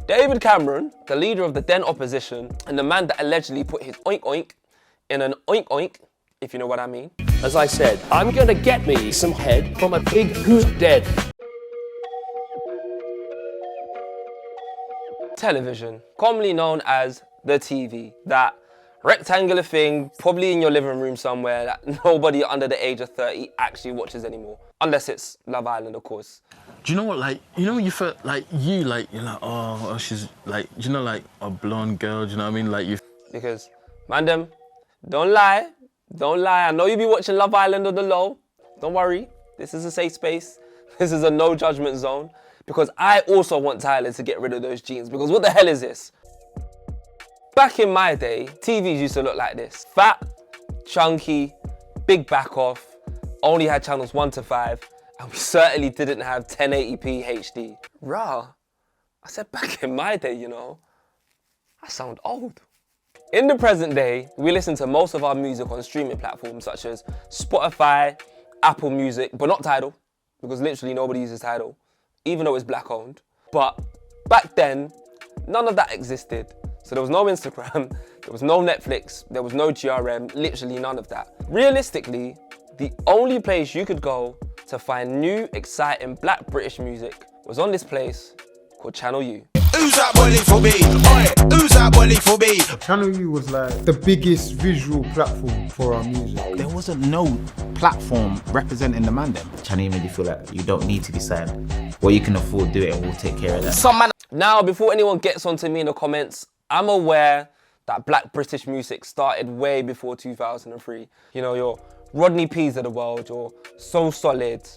David Cameron, the leader of the then opposition, and the man that allegedly put his oink oink in an oink oink, if you know what I mean. As I said, I'm gonna get me some head from a pig who's dead. Television, commonly known as the TV, that rectangular thing probably in your living room somewhere that nobody under the age of 30 actually watches anymore, unless it's Love Island, of course. Do you know what, like, you know when you feel like you're like, oh, she's like, you know, like a blonde girl, do you know what I mean? Like you. Because, man, them, don't lie. I know you be watching Love Island on the low. Don't worry, this is a safe space. This is a no judgment zone. Because I also want Tyler to get rid of those jeans, because what the hell is this? Back in my day, TVs used to look like this. Fat, chunky, big back off, only had channels 1 to 5, and we certainly didn't have 1080p HD. Rah, I said back in my day, you know. I sound old. In the present day, we listen to most of our music on streaming platforms such as Spotify, Apple Music, but not Tidal, because literally nobody uses Tidal, even though it's black owned. But back then, none of that existed. So there was no Instagram, there was no Netflix, there was no GRM, literally none of that. Realistically, the only place you could go to find new, exciting black British music was on this place called Channel U. Who's that bully for me? Oi, who's that bully for me? Channel U was like the biggest visual platform for our music. There wasn't no platform representing the man then. Channel U made you feel like you don't need to be signed. What you can afford, do it and we'll take care of that. Now, before anyone gets onto me in the comments, I'm aware that black British music started way before 2003. You know, your Rodney P's of the world, your So Solid,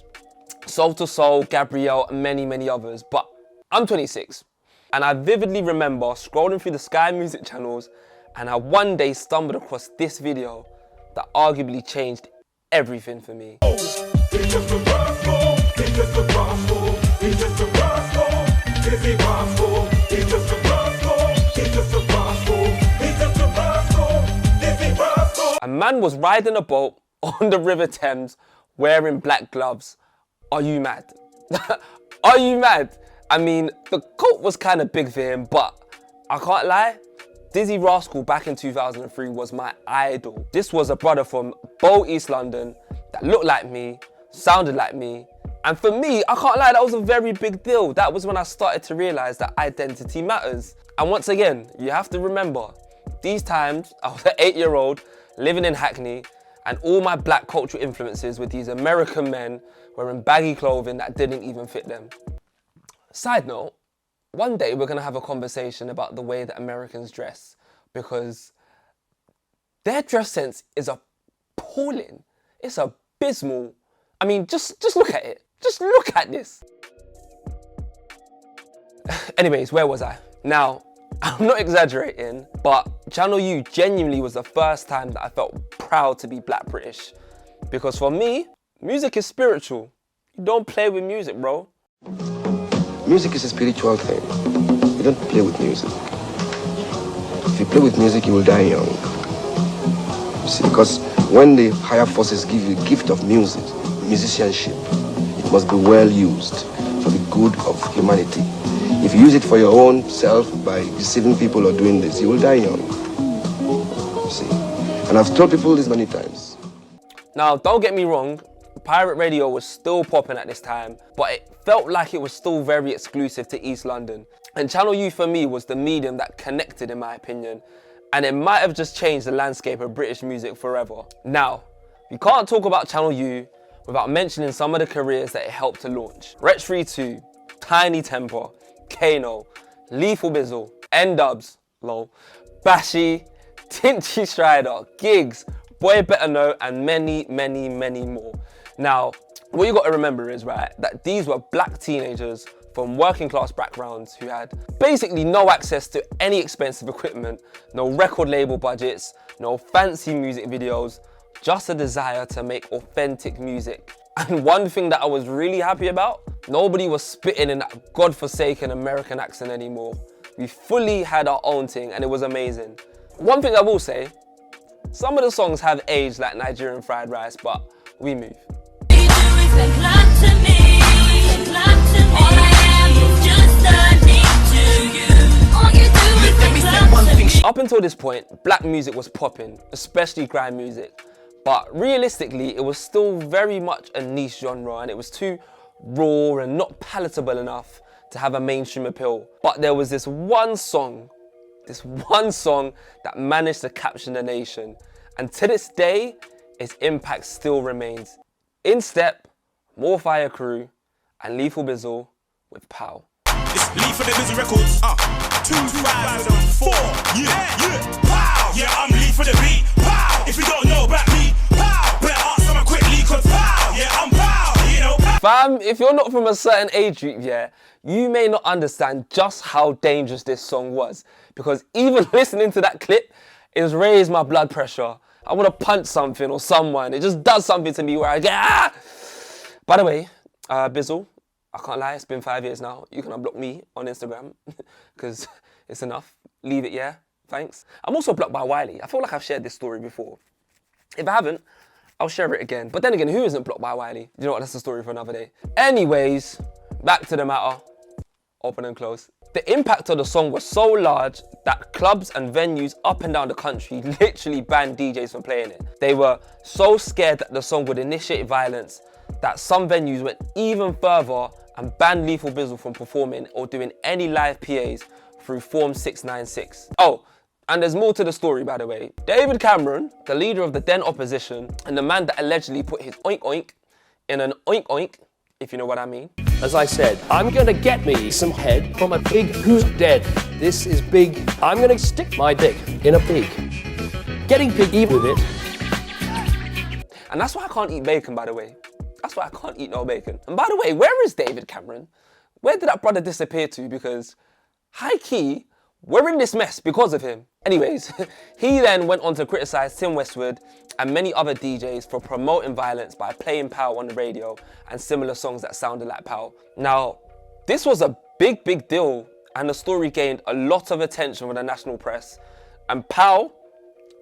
Soul to Soul, Gabrielle, and many, many others. But I'm 26, and I vividly remember scrolling through the Sky Music channels, and I one day stumbled across this video that arguably changed everything for me. A man was riding a boat on the River Thames wearing black gloves. Are you mad? Are you mad? I mean, the coat was kind of big for him, but I can't lie, Dizzee Rascal back in 2003 was my idol. This was a brother from Bow, East London that looked like me, sounded like me, and for me, I can't lie, that was a very big deal. That was when I started to realise that identity matters. And once again, you have to remember, these times, I was an 8-year-old living in Hackney, and all my black cultural influences with these American men wearing baggy clothing that didn't even fit them. Side note, one day we're gonna have a conversation about the way that Americans dress, because their dress sense is appalling. It's abysmal. I mean, just look at it. Just look at this. Anyways, where was I? Now, I'm not exaggerating, but Channel U genuinely was the first time that I felt proud to be black British. Because for me, music is spiritual. You don't play with music, bro. Music is a spiritual thing. You don't play with music. If you play with music, you will die young. You see, because when the higher forces give you the gift of music, musicianship, it must be well used for the good of humanity. If you use it for your own self by deceiving people or doing this, you will die young. You see, and I've told people this many times. Now, don't get me wrong, pirate radio was still popping at this time, but it felt like it was still very exclusive to East London. And Channel U for me was the medium that connected, in my opinion, and it might have just changed the landscape of British music forever. Now, we can't talk about Channel U without mentioning some of the careers that it helped to launch. Wretch 32, Tiny Temper, Kano, Lethal Bizzle, N-Dubs, lol, Bashy, Tinchy Strider, Gigs, Boy Better Know, and many, many, many more. Now, what you got to remember is, right, that these were black teenagers from working class backgrounds who had basically no access to any expensive equipment, no record label budgets, no fancy music videos, just a desire to make authentic music. And one thing that I was really happy about, nobody was spitting in that godforsaken American accent anymore. We fully had our own thing and it was amazing. One thing I will say, some of the songs have aged like Nigerian fried rice, but we move. All I am is just a need to you. until this point, black music was popping, especially grime music. But realistically, it was still very much a niche genre and it was too raw and not palatable enough to have a mainstream appeal. But there was this one song that managed to capture the nation. And to this day, its impact still remains. In step, More Fire Crew and Lethal Bizzle with Pow. It's Lee for the Busy Records, 2004, yeah, pow, yeah, I'm Lee for the beat, pow, if you don't know about me, pow, better ask someone quickly, cause pow, yeah, I'm pow, you know, pow. Fam, if you're not from a certain age group, yeah, you may not understand just how dangerous this song was, because even listening to that clip, it's raised my blood pressure. I want to punch something or someone, it just does something to me where I get, ah! By the way, Bizzle, I can't lie, it's been 5 years now. You can unblock me on Instagram, because it's enough. Leave it, yeah? Thanks. I'm also blocked by Wiley. I feel like I've shared this story before. If I haven't, I'll share it again. But then again, who isn't blocked by Wiley? You know what, that's a story for another day. Anyways, back to the matter. Open and close. The impact of the song was so large that clubs and venues up and down the country literally banned DJs from playing it. They were so scared that the song would initiate violence that some venues went even further and banned Lethal Bizzle from performing or doing any live PAs through Form 696. Oh, and there's more to the story, by the way. David Cameron, the leader of the then opposition, and the man that allegedly put his oink oink in an oink oink, if you know what I mean. As I said, I'm gonna get me some head from a pig who's dead. This is big. I'm gonna stick my dick in a pig. Getting piggy with it. And that's why I can't eat bacon, by the way. That's why I can't eat no bacon. And by the way, where is David Cameron? Where did that brother disappear to? Because, high key, we're in this mess because of him. Anyways, he then went on to criticize Tim Westwood and many other DJs for promoting violence by playing Pow on the radio and similar songs that sounded like Pow. Now, this was a big deal and the story gained a lot of attention from the national press. And Pow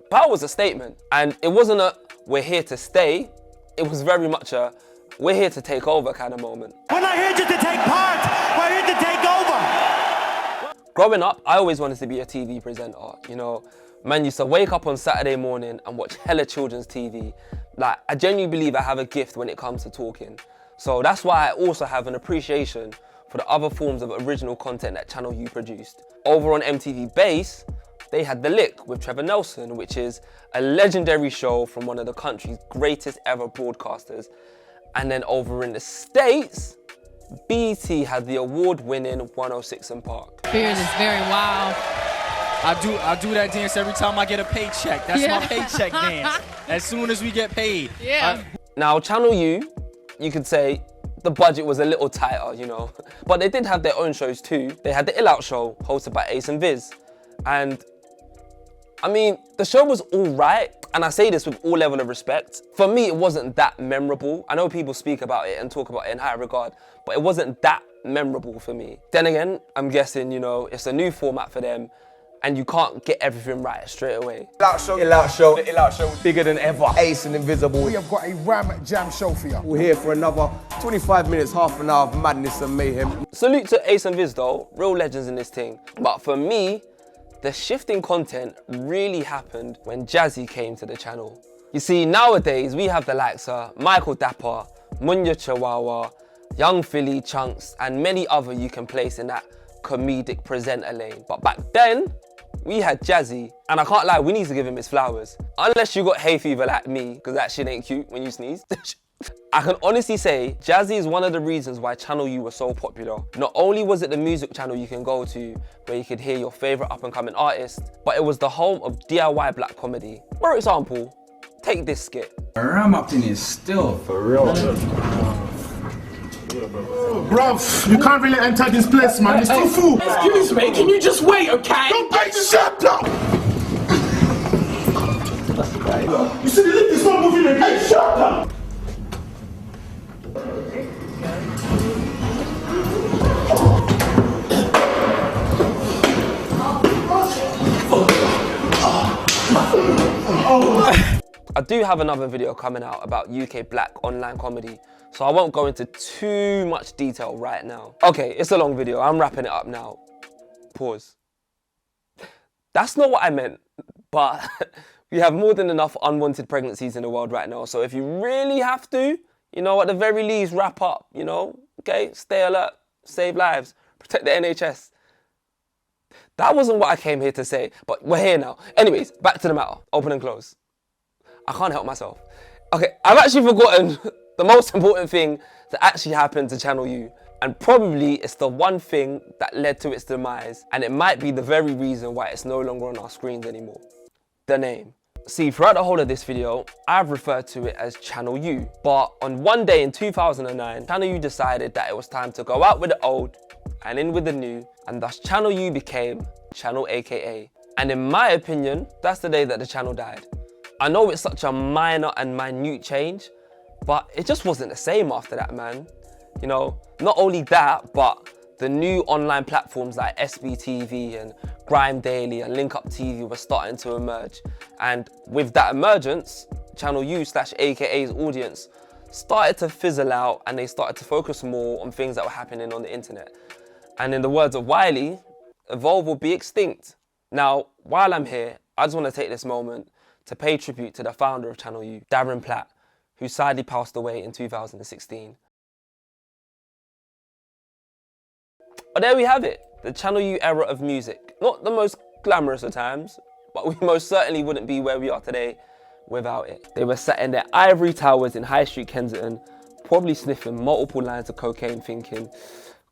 was a statement. And it wasn't a, we're here to stay. It was very much a, we're here to take over kind of moment. We're not here just to take part, we're here to take over. Growing up, I always wanted to be a TV presenter, you know. Man used to wake up on Saturday morning and watch hella children's TV. Like, I genuinely believe I have a gift when it comes to talking. So that's why I also have an appreciation for the other forms of original content that Channel U produced. Over on MTV Base, they had The Lick with Trevor Nelson, which is a legendary show from one of the country's greatest ever broadcasters. And then over in the States, BT had the award-winning 106 & Park. Spirit is very wild. I do that dance every time I get a paycheck. That's my paycheck dance. As soon as we get paid. Yeah. Now, Channel U, you could say the budget was a little tighter, you know, but they did have their own shows too. They had the Ill Out Show, hosted by Ace and Viz. And I mean, the show was all right, and I say this with all level of respect. For me, it wasn't that memorable. I know people speak about it and talk about it in high regard, but it wasn't that memorable for me. Then again, I'm guessing, you know, it's a new format for them, and you can't get everything right straight away. Ill Out Show, the Ill Out Show, bigger than ever. Ace and Invisible. We have got a Ram Jam show for you. We're here for another 25 minutes, half an hour of madness and mayhem. Salute to Ace and Viz though, real legends in this thing. But for me, the shift in content really happened when Jazzie came to the channel. You see, nowadays we have the likes of Michael Dapper, Munya Chihuahua, Young Philly, Chunks, and many other you can place in that comedic presenter lane. But back then, we had Jazzie, and I can't lie, we need to give him his flowers. Unless you got hay fever like me, because that shit ain't cute when you sneeze. I can honestly say, Jazzie is one of the reasons why Channel U was so popular. Not only was it the music channel you can go to, where you could hear your favorite up and coming artist, but it was the home of DIY black comedy. For example, take this skit. Ram up in his still, for real. Bruv, you can't really enter this place, man. It's too full. Excuse me, can you just wait, okay? Don't bite, shut up! You see the lip is not moving again. Shut up! I do have another video coming out about UK black online comedy, so I won't go into too much detail right now. Okay, it's a long video, I'm wrapping it up now. Pause. That's not what I meant, but we have more than enough unwanted pregnancies in the world right now. So if you really have to, you know, at the very least, wrap up, you know, okay? Stay alert, save lives, protect the NHS. That wasn't what I came here to say, but we're here now. Anyways, back to the matter. Open and close. I can't help myself. Okay, I've actually forgotten the most important thing that actually happened to Channel U. And probably it's the one thing that led to its demise. And it might be the very reason why it's no longer on our screens anymore. The name. See, throughout the whole of this video, I've referred to it as Channel U. But on one day in 2009, Channel U decided that it was time to go out with the old and in with the new. And thus Channel U became Channel AKA. And in my opinion, that's the day that the channel died. I know it's such a minor and minute change, but it just wasn't the same after that, man. You know, not only that, but the new online platforms like SBTV and Grime Daily and Link Up TV were starting to emerge. And with that emergence, Channel U/AKA's audience started to fizzle out, and they started to focus more on things that were happening on the internet. And in the words of Wiley, evolve will be extinct. Now, while I'm here, I just want to take this moment to pay tribute to the founder of Channel U, Darren Platt, who sadly passed away in 2016. But there we have it, the Channel U era of music. Not the most glamorous of times, but we most certainly wouldn't be where we are today without it. They were sat in their ivory towers in High Street, Kensington, probably sniffing multiple lines of cocaine, thinking,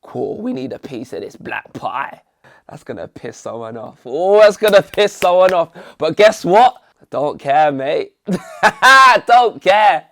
cool, we need a piece of this black pie. That's gonna piss someone off. Oh, that's gonna piss someone off. But guess what? I don't care, mate. Don't care.